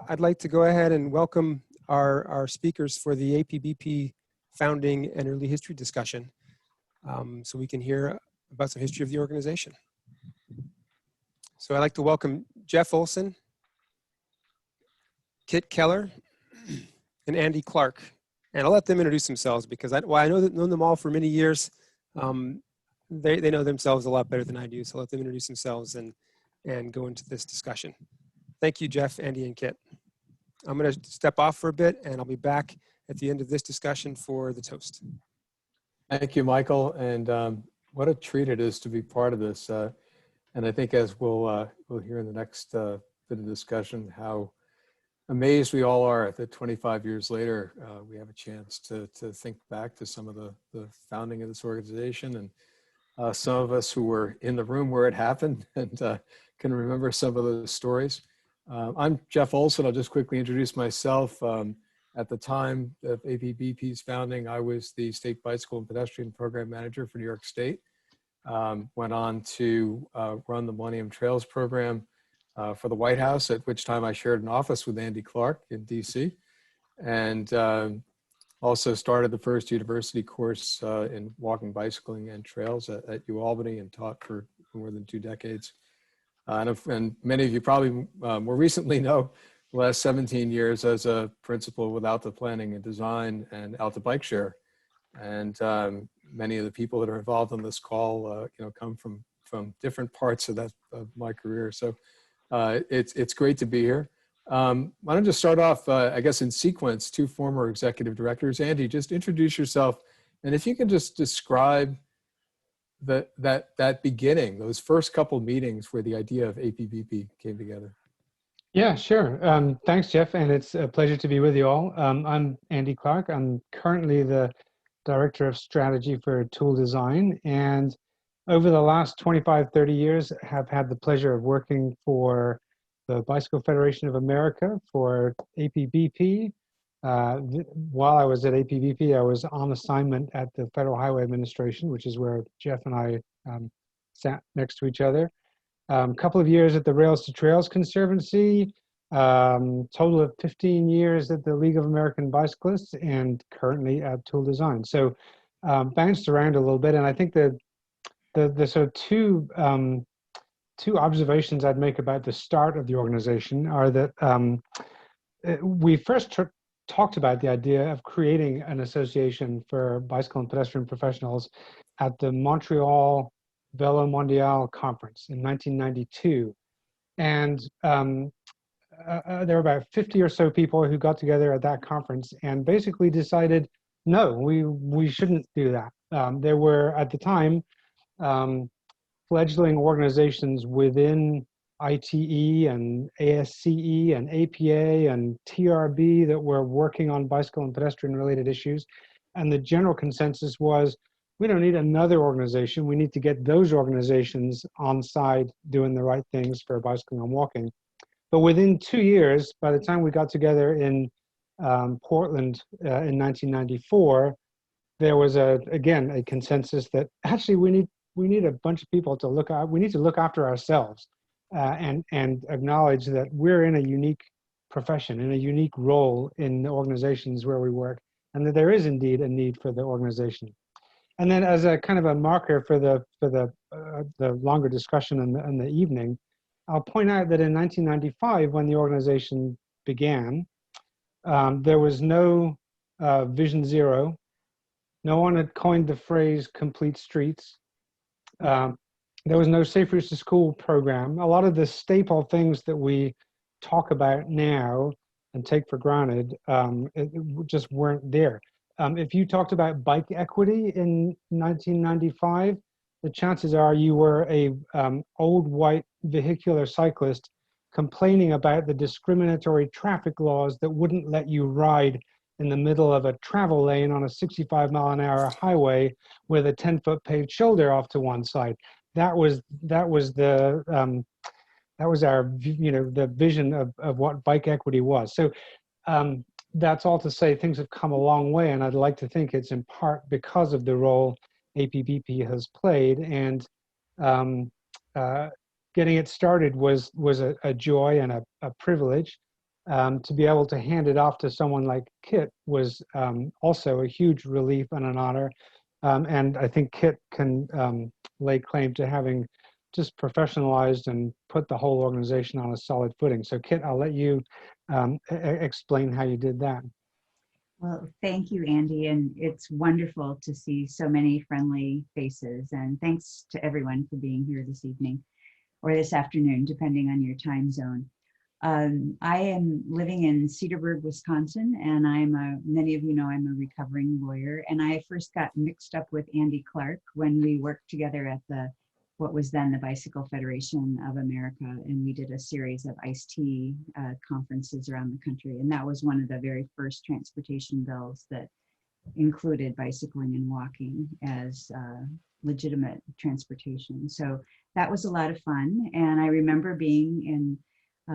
I'd like to go ahead and welcome our speakers for the APBP founding and early history discussion, so we can hear about some history of the organization. So I'd like to welcome Jeff Olson, Kit Keller, and Andy Clarke. And I'll let them introduce themselves because I know them all for many years. They know themselves a lot better than I do, so I'll let them introduce themselves and go into this discussion. Thank you, Jeff, Andy, and Kit. I'm going to step off for a bit, and I'll be back at the end of this discussion for the toast. Thank you, Michael, and what a treat it is to be part of this. And I think as we'll hear in the next bit of discussion, how amazed we all are that 25 years later, we have a chance to think back to some of the founding of this organization, and some of us who were in the room where it happened and can remember some of those stories. I'm Jeff Olson. I'll just quickly introduce myself. At the time of APBP's founding, I was the State Bicycle and Pedestrian Program Manager for New York State. Went on to run the Millennium Trails program for the White House, at which time I shared an office with Andy Clarke in DC. And also started the first university course in walking, bicycling, and trails at UAlbany, and taught for more than 2 decades. And many of you probably more recently know the last 17 years as a principal with Alta Planning and Design and Alta Bike Share. And many of the people that are involved on this call, come from different parts of my career. So it's great to be here. Why don't I just start off, I guess in sequence, 2 former executive directors. Andy, just introduce yourself. And if you can just describe that beginning, those first couple meetings where the idea of APBP came together. Yeah, sure. Thanks, Jeff, and it's a pleasure to be with you all. I'm Andy Clarke. I'm currently the Director of Strategy for Tool Design, and over the last 25, 30 years, have had the pleasure of working for the Bicycle Federation of America, for APBP. While I was at APBP, I was on assignment at the Federal Highway Administration, which is where Jeff and I sat next to each other. Couple of years at the Rails to Trails Conservancy, total of 15 years at the League of American Bicyclists, and currently at Tool Design. So bounced around a little bit, and I think the sort of two observations I'd make about the start of the organization are that we first talked about the idea of creating an association for bicycle and pedestrian professionals at the Montreal Velo Mondial conference in 1992. And there were about 50 or so people who got together at that conference and basically decided, no, we shouldn't do that. There were, at the time, fledgling organizations within ITE and ASCE and APA and TRB that were working on bicycle and pedestrian related issues. And the general consensus was, we don't need another organization. We need to get those organizations on side doing the right things for bicycling and walking. But within 2 years, by the time we got together in Portland in 1994, there was again a consensus that actually we need a bunch of people to look at. We need to look after ourselves and acknowledge that we're in a unique profession, in a unique role in the organizations where we work, and that there is indeed a need for the organization. And then, as a kind of a marker for the longer discussion in the evening, I'll point out that in 1995, when the organization began, there was no Vision Zero. No one had coined the phrase "complete streets." There was no Safe Routes to School program. A lot of the staple things that we talk about now and take for granted it just weren't there. If you talked about bike equity in 1995, the chances are you were a old white vehicular cyclist complaining about the discriminatory traffic laws that wouldn't let you ride in the middle of a travel lane on a 65-mile-an-hour highway with a 10-foot paved shoulder off to one side. That was our the vision of what bike equity was. So. That's all to say things have come a long way, and I'd like to think it's in part because of the role APBP has played, and getting it started was a joy and a privilege. to be able to hand it off to someone like Kit was also a huge relief and an honor. And I think Kit can lay claim to having just professionalized and put the whole organization on a solid footing. So Kit, I'll let you explain how you did that. Well, thank you, Andy. And it's wonderful to see so many friendly faces. And thanks to everyone for being here this evening or this afternoon, depending on your time zone. I am living in Cedarburg, Wisconsin, and many of you know I'm a recovering lawyer. And I first got mixed up with Andy Clarke when we worked together at what was then the Bicycle Federation of America, and we did a series of iced tea conferences around the country. And that was one of the very first transportation bills that included bicycling and walking as legitimate transportation. So that was a lot of fun. And I remember being in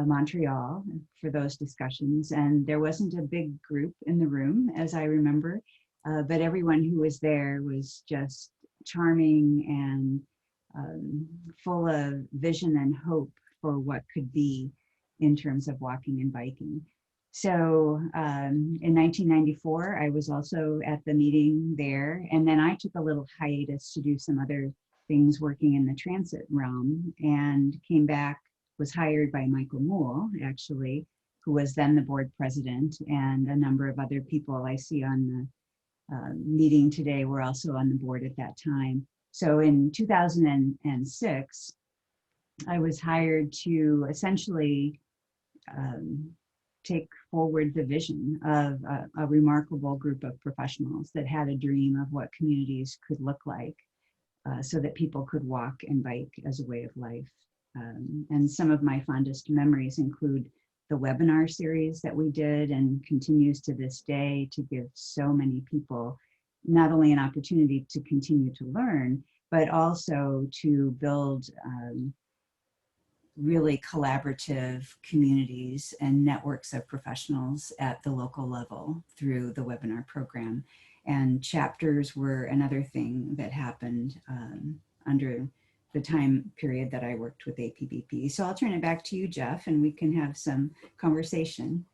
Montreal for those discussions, and there wasn't a big group in the room, as I remember, but everyone who was there was just charming and full of vision and hope for what could be in terms of walking and biking. So in 1994, I was also at the meeting there, and then I took a little hiatus to do some other things working in the transit realm, and came back, was hired by Michael Moole, actually, who was then the board president, and a number of other people I see on the meeting today were also on the board at that time. So in 2006, I was hired to essentially take forward the vision of a remarkable group of professionals that had a dream of what communities could look like so that people could walk and bike as a way of life. And some of my fondest memories include the webinar series that we did and continues to this day to give so many people not only an opportunity to continue to learn, but also to build really collaborative communities and networks of professionals at the local level through the webinar program. And chapters were another thing that happened under the time period that I worked with APBP. So I'll turn it back to you, Jeff, and we can have some conversation.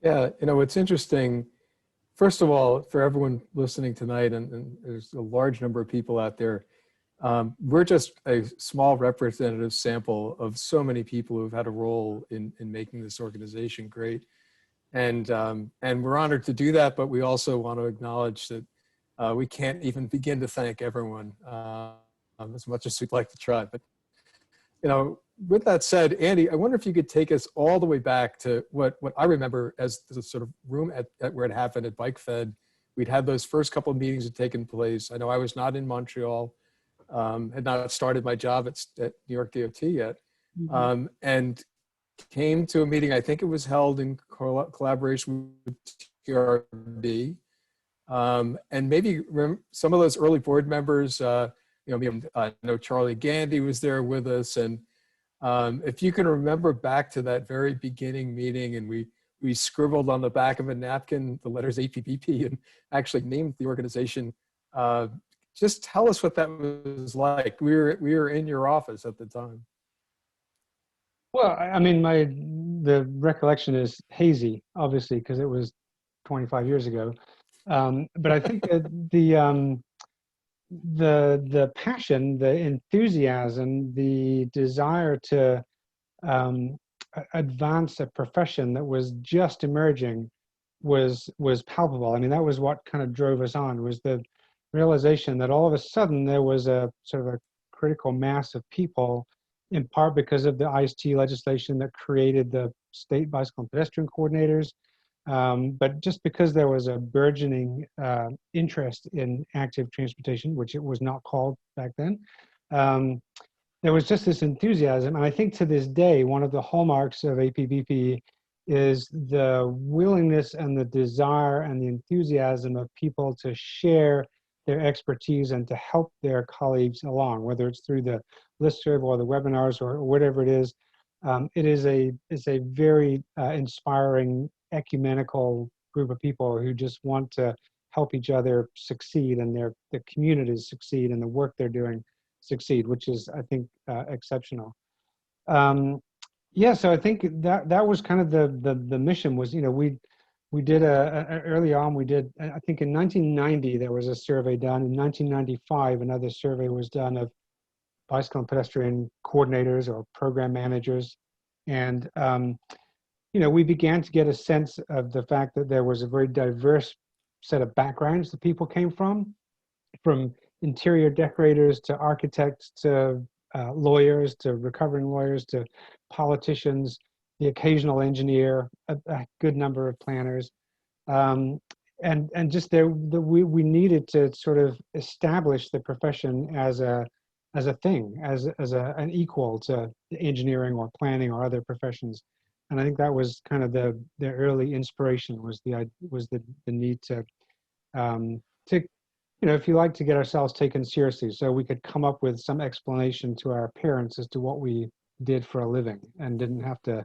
Yeah, you know, it's interesting. First of all, for everyone listening tonight, and there's a large number of people out there, we're just a small representative sample of so many people who've had a role in making this organization great. And we're honored to do that, but we also want to acknowledge that we can't even begin to thank everyone as much as we'd like to try. But, you know, with that said, Andy, I wonder if you could take us all the way back to what I remember as the sort of room at where it happened at Bike Fed. We'd had those first couple of meetings had taken place. I know I was not in Montreal, had not started my job at New York DOT yet, and came to a meeting. I think it was held in collaboration with TRB, and maybe some of those early board members. You know, I know Charlie Gandy was there with us, and if you can remember back to that very beginning meeting, and we scribbled on the back of a napkin the letters APBP and actually named the organization. Just tell us what that was like. We were in your office at the time. Well, I mean, the recollection is hazy, obviously, because it was 25 years ago. But I think that the passion, the enthusiasm, the desire to advance a profession that was just emerging was palpable. I mean, that was what kind of drove us on, was the realization that all of a sudden there was a sort of a critical mass of people, in part because of the IST legislation that created the state bicycle and pedestrian coordinators, but just because there was a burgeoning interest in active transportation, which it was not called back then. There was just this enthusiasm. And I think to this day, one of the hallmarks of APBP is the willingness and the desire and the enthusiasm of people to share their expertise and to help their colleagues along, whether it's through the listserv or the webinars or whatever it is. It's a very inspiring ecumenical group of people who just want to help each other succeed and their communities succeed and the work they're doing succeed, which is, I think, exceptional. Yeah, so I think that was kind of the mission was, we did early on, we did, I think in 1990, there was a survey done. In 1995, another survey was done of bicycle and pedestrian coordinators or program managers. And, we began to get a sense of the fact that there was a very diverse set of backgrounds that people came from interior decorators to architects to lawyers to recovering lawyers to politicians, the occasional engineer, a good number of planners. And just we needed to sort of establish the profession as a thing, an equal to engineering or planning or other professions. And I think that was kind of the early inspiration was the need to if you like, to get ourselves taken seriously, so we could come up with some explanation to our parents as to what we did for a living and didn't have to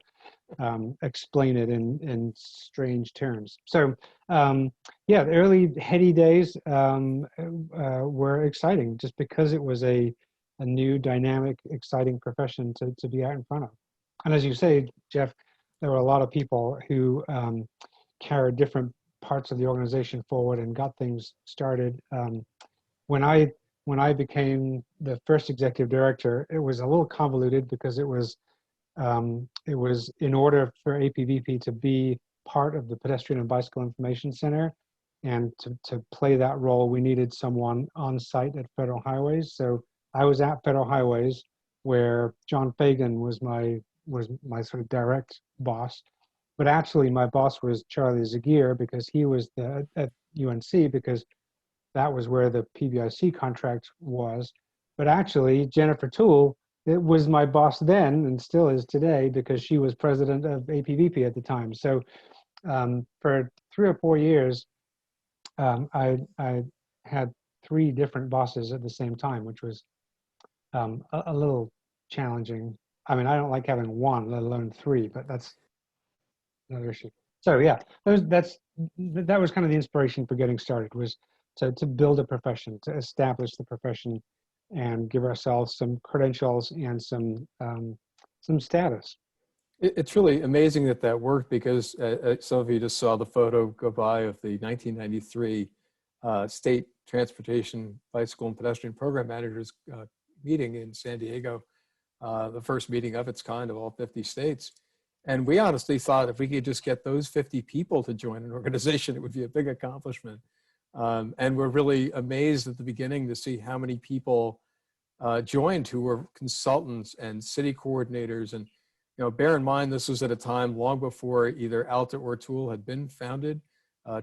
explain it in strange terms. So yeah, the early heady days were exciting just because it was a new, dynamic, exciting profession to be out in front of. And as you say, Jeff, there were a lot of people who carried different parts of the organization forward and got things started. When I became the first executive director, it was a little convoluted because it was in order for APBP to be part of the Pedestrian and Bicycle Information Center and to play that role, we needed someone on site at Federal Highways. So I was at Federal Highways where John Fagan was my sort of direct boss. But actually, my boss was Charlie Zagier because he was at UNC because that was where the PBIC contract was. But actually, Jennifer Toole, it was my boss then and still is today because she was president of APBP at the time. So for 3 or 4 years, I had 3 different bosses at the same time, which was a little challenging. I mean, I don't like having 1, let alone 3, but that's another issue. So yeah, that was kind of the inspiration for getting started, was to build a profession, to establish the profession, and give ourselves some credentials and some status. It's really amazing that worked because some of you just saw the photo go by of the 1993 State Transportation Bicycle and Pedestrian Program Managers meeting in San Diego, the first meeting of its kind of all 50 states. And we honestly thought if we could just get those 50 people to join an organization, it would be a big accomplishment. And we're really amazed at the beginning to see how many people joined who were consultants and city coordinators. And bear in mind, this was at a time long before either Alta or Toole had been founded.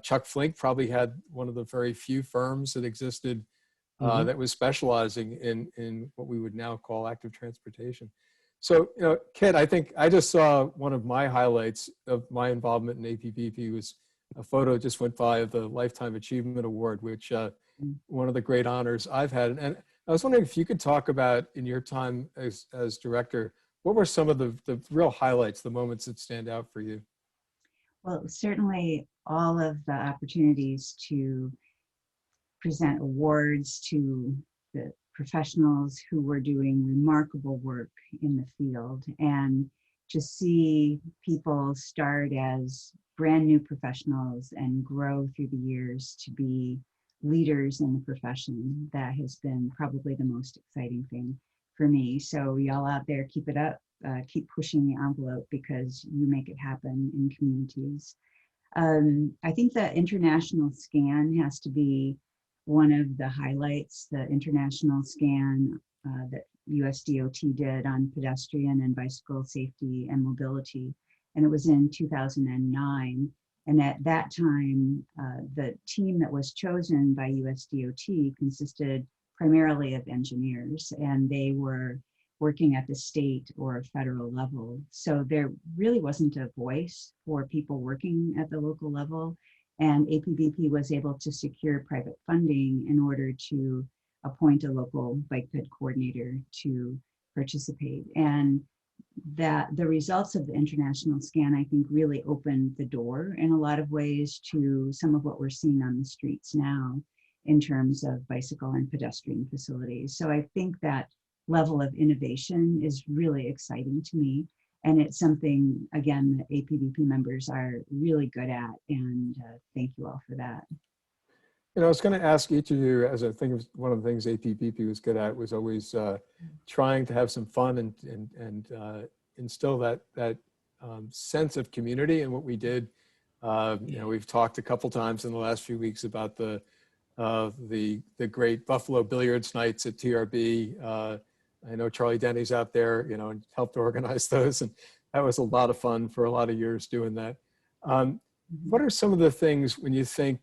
Chuck Flink probably had one of the very few firms that existed that was specializing in what we would now call active transportation. So, Kit, I think I just saw one of my highlights of my involvement in APBP was a photo just went by of the Lifetime Achievement Award, which one of the great honors I've had. And I was wondering if you could talk about, in your time as director, what were some of the real highlights, the moments that stand out for you? Well, certainly all of the opportunities to present awards to the professionals who were doing remarkable work in the field, and to see people start as brand new professionals and grow through the years to be leaders in the profession, that has been probably the most exciting thing for me. So y'all out there, keep it up, keep pushing the envelope because you make it happen in communities. I think the international scan has to be one of the highlights, the international scan that USDOT did on pedestrian and bicycle safety and mobility. And it was in 2009. And at that time, the team that was chosen by USDOT consisted primarily of engineers, and they were working at the state or federal level. So there really wasn't a voice for people working at the local level. And APBP was able to secure private funding in order to appoint a local bike ped coordinator to participate. And that the results of the international scan, I think, really opened the door in a lot of ways to some of what we're seeing on the streets now in terms of bicycle and pedestrian facilities. So I think that level of innovation is really exciting to me. And it's something, again, that APBP members are really good at. And thank you all for that. You know, I was going to ask each of you, as I think one of the things APBP was good at was always trying to have some fun and instill that sense of community in what we did. You know, we've talked a couple times in the last few weeks about the great Buffalo billiards nights at TRB. I know Charlie Denny's out there, you know, and helped organize those, and that was a lot of fun for a lot of years doing that. What are some of the things when you think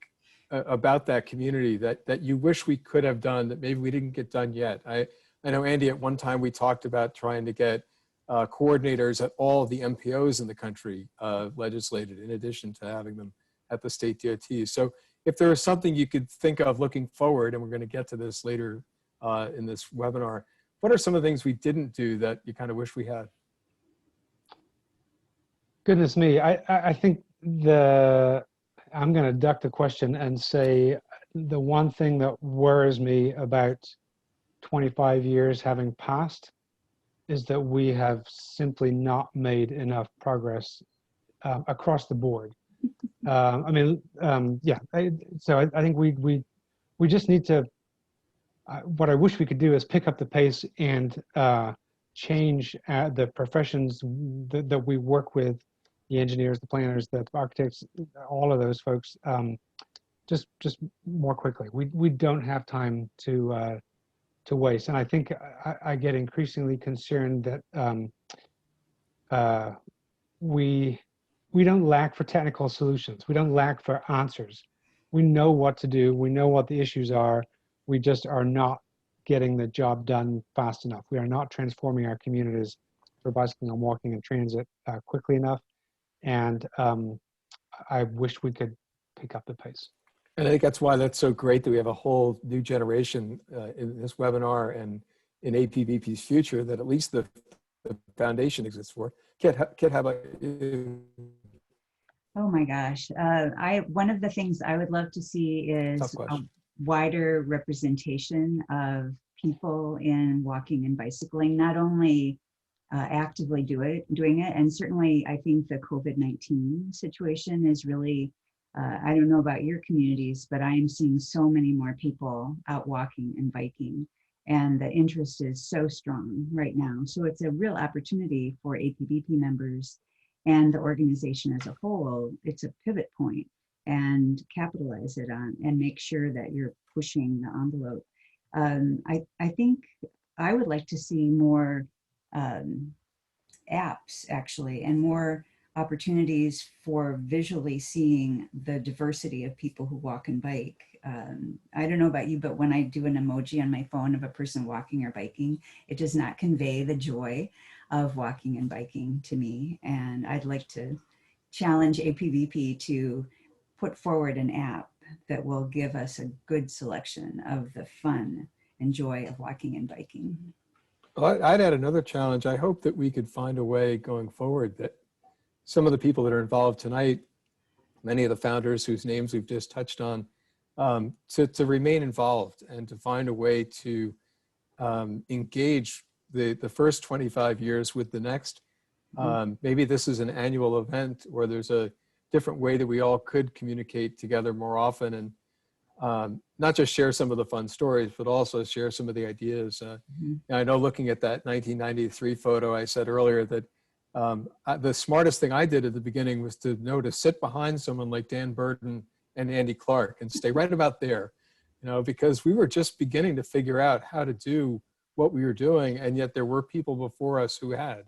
about that community that you wish we could have done that maybe we didn't get done yet? I know, Andy, at one time we talked about trying to get coordinators at all of the MPOs in the country legislated, in addition to having them at the state DOTs. So if there was something you could think of looking forward, and we're going to get to this later in this webinar, what are some of the things we didn't do that you kind of wish we had? Goodness me, I think I'm going to duck the question and say the one thing that worries me about 25 years having passed is that we have simply not made enough progress across the board. I mean, yeah. So I think we just need to. What I wish we could do is pick up the pace and change the professions that we work with, the engineers, the planners, the architects, all of those folks, just more quickly. We don't have time to waste, and I think I get increasingly concerned that we don't lack for technical solutions. We don't lack for answers. We know what to do. We know what the issues are. We just are not getting the job done fast enough. We are not transforming our communities for bicycling and walking and transit quickly enough. And I wish we could pick up the pace. And I think that's why that's so great that we have a whole new generation in this webinar and in APBP's future that at least the foundation exists for. Kit, how about you? Oh my gosh. One of the things I would love to see is a wider representation of people in walking and bicycling, not only actively doing it, and certainly I think the COVID-19 situation is really, I don't know about your communities, but I am seeing so many more people out walking and biking, and the interest is so strong right now. So it's a real opportunity for APBP members and the organization as a whole. It's a pivot point, and capitalize it on and make sure that you're pushing the envelope. I think I would like to see more apps actually, and more opportunities for visually seeing the diversity of people who walk and bike. I don't know about you, but when I do an emoji on my phone of a person walking or biking, it does not convey the joy of walking and biking to me. And I'd like to challenge APBP to put forward an app that will give us a good selection of the fun and joy of walking and biking. Well, I'd add another challenge. I hope that we could find a way going forward that some of the people that are involved tonight, many of the founders whose names we've just touched on, to remain involved and to find a way to engage the first 25 years with the next. Maybe this is an annual event, or there's a different way that we all could communicate together more often, and not just share some of the fun stories, but also share some of the ideas. I know, looking at that 1993 photo, I said earlier that the smartest thing I did at the beginning was to know to sit behind someone like Dan Burton and Andy Clarke and stay right about there, because we were just beginning to figure out how to do what we were doing, and yet there were people before us who had,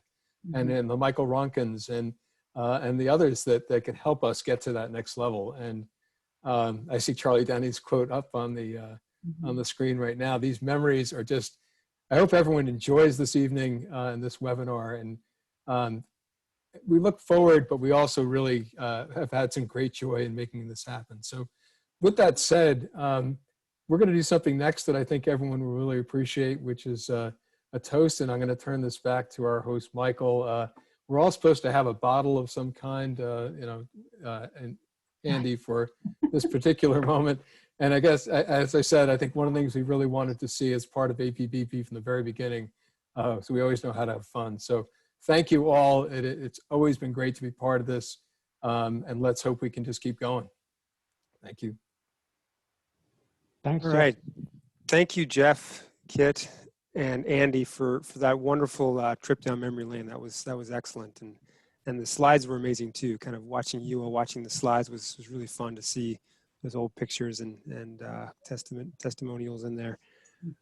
and then the Michael Ronkins and the others that could help us get to that next level. And I see Charlie Denny's quote up on the screen right now. These memories are just, I hope everyone enjoys this evening and this webinar. And we look forward, but we also really have had some great joy in making this happen. So with that said, we're going to do something next that I think everyone will really appreciate, which is a toast. And I'm going to turn this back to our host, Michael. We're all supposed to have a bottle of some kind, and Andy, for this particular moment. And I guess, as I said, I think one of the things we really wanted to see as part of APBP from the very beginning, so we always know how to have fun. So thank you all. It's always been great to be part of this. And let's hope we can just keep going. Thank you. Thanks, All Jeff. right. Thank you, Jeff, Kit, and Andy for that wonderful trip down memory lane. That was excellent, and the slides were amazing too. Kind of watching you all watching the slides was really fun to see those old pictures and testimonials in there.